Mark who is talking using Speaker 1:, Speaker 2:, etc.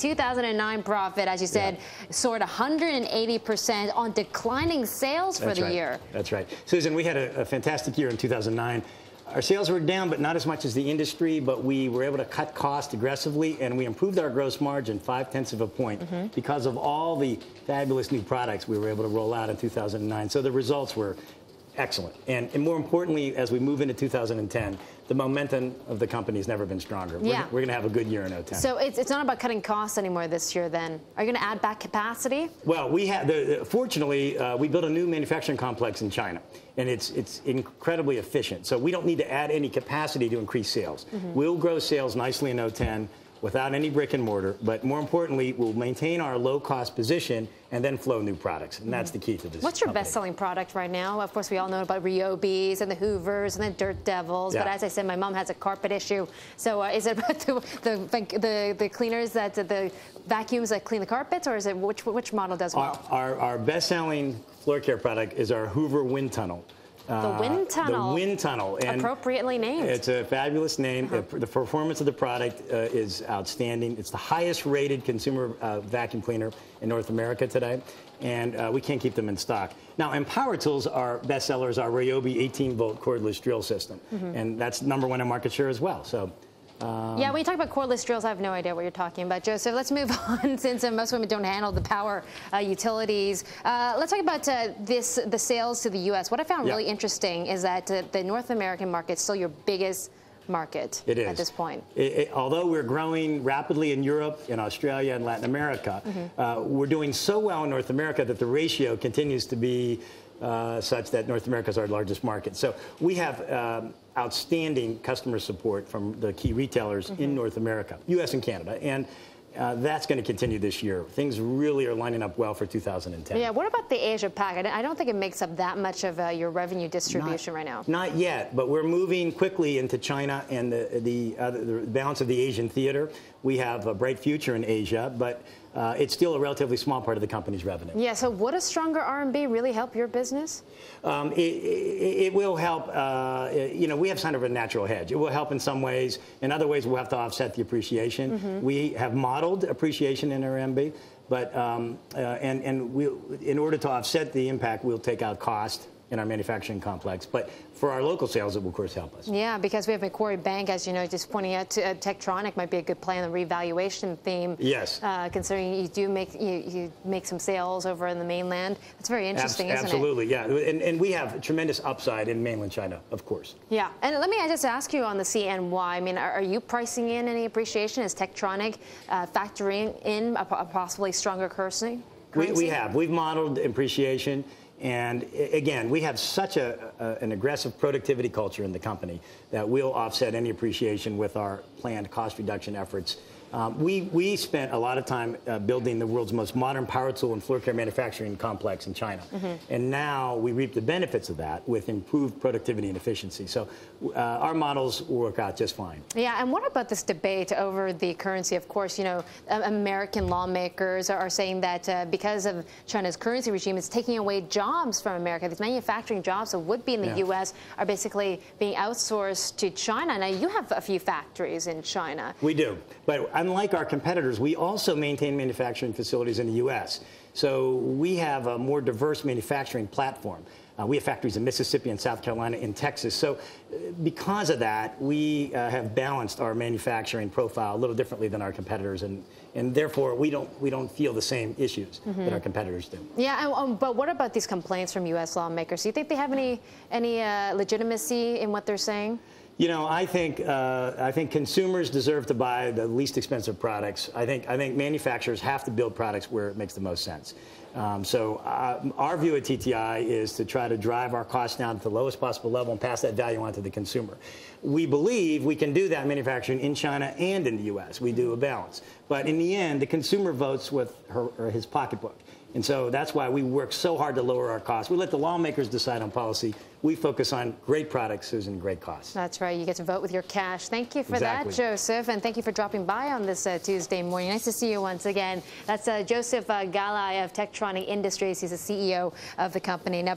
Speaker 1: 2009 profit, as you said, soared 180% on declining sales for the year.
Speaker 2: That's right. Susan, we had a fantastic year in 2009. Our sales were down, but not as much as the industry, but we were able to cut costs aggressively, and we improved our gross margin 0.5 of a point because of all the fabulous new products we were able to roll out in 2009. So the results were excellent. And more importantly, as we move into 2010, the momentum of the company has never been stronger. We're going to have a good year in 2010.
Speaker 1: So it's not about cutting costs anymore this year then. Are you going to add back capacity?
Speaker 2: Well, we have, fortunately, we built a new manufacturing complex in China, and it's incredibly efficient. So we don't need to add any capacity to increase sales. We'll grow sales nicely in 2010 without any brick and mortar, but more importantly, we'll maintain our low-cost position and then flow new products, and that's the key to this.
Speaker 1: What's your best-selling product right now? Of course, we all know about Ryobis and the Hoovers and the Dirt Devils, but as I said, my mom has a carpet issue. So is it about the cleaners, the vacuums that clean the carpets, or is it which model does well?
Speaker 2: Our best-selling floor care product is our Hoover Wind Tunnel.
Speaker 1: The Wind Tunnel.
Speaker 2: The Wind Tunnel. And
Speaker 1: appropriately named.
Speaker 2: It's a fabulous name. The performance of the product is outstanding. It's the highest rated consumer vacuum cleaner in North America today, and we can't keep them in stock. Now, in power tools, our best seller is our Ryobi 18-volt cordless drill system, and that's #1 in market share as well. So.
Speaker 1: Yeah, when you talk about cordless drills, I have no idea what you're talking about, Joseph. Let's move on, since most women don't handle the power utilities. Let's talk about the sales to the U.S. What I found really interesting is that the North American market is still your biggest market at this point.
Speaker 2: Although we're growing rapidly in Europe, in Australia, and Latin America, we're doing so well in North America that the ratio continues to be such that North America is our largest market. So we have outstanding customer support from the key retailers in North America, U.S. and Canada, and that's going to continue this year. Things really are lining up well for 2010.
Speaker 1: Yeah, what about the Asia Pac? I don't think it makes up that much of your revenue distribution right now.
Speaker 2: Not yet, but we're moving quickly into China and the balance of the Asian theater. We have a bright future in Asia, but it's still a relatively small part of the company's revenue.
Speaker 1: Yeah, so would a stronger RMB really help your business?
Speaker 2: It will help. You know, we have kind of a natural hedge. It will help in some ways. In other ways, we'll have to offset the appreciation. We have modeled appreciation in RMB, but in order to offset the impact, we'll take out cost in our manufacturing complex. But for our local sales, it will, of course, help us.
Speaker 1: Yeah, because we have Macquarie Bank, as you know, just pointing out to Techtronic might be a good play on the revaluation theme.
Speaker 2: Yes.
Speaker 1: Considering you do make some sales over in the mainland. That's very interesting, isn't it?
Speaker 2: Absolutely, yeah. And we have tremendous upside in mainland China, of course.
Speaker 1: Yeah, and let me just ask you on the CNY. I mean, are you pricing in any appreciation? Is Techtronic factoring in a possibly stronger currency?
Speaker 2: We have. We've modeled appreciation. And again, we have such an aggressive productivity culture in the company that we'll offset any appreciation with our planned cost reduction efforts. We spent a lot of time building the world's most modern power tool and floor care manufacturing complex in China. And now we reap the benefits of that with improved productivity and efficiency. So our models work out just fine.
Speaker 1: Yeah, and what about this debate over the currency? Of course, you know, American lawmakers are saying that because of China's currency regime, it's taking away jobs from America. These manufacturing jobs that would be in the U.S. are basically being outsourced to China. Now, you have a few factories in China.
Speaker 2: We do. But unlike our competitors, we also maintain manufacturing facilities in the U.S. So we have a more diverse manufacturing platform. We have factories in Mississippi and South Carolina and Texas. So because of that, we have balanced our manufacturing profile a little differently than our competitors, and therefore we don't feel the same issues that our competitors do.
Speaker 1: Yeah, but what about these complaints from U.S. lawmakers? Do you think they have any legitimacy in what they're saying?
Speaker 2: You know, I think consumers deserve to buy the least expensive products. I think manufacturers have to build products where it makes the most sense. So our view at TTI is to try to drive our costs down to the lowest possible level and pass that value on to the consumer. We believe we can do that manufacturing in China and in the U.S. We do a balance. But in the end, the consumer votes with her or his pocketbook. And so that's why we work so hard to lower our costs. We let the lawmakers decide on policy. We focus on great products, Susan, great costs.
Speaker 1: That's right. You get to vote with your cash. Thank you for that, Joseph. And thank you for dropping by on this Tuesday morning. Nice to see you once again. That's Joseph Galli of Techtronic Industries. He's the CEO of the company. Now,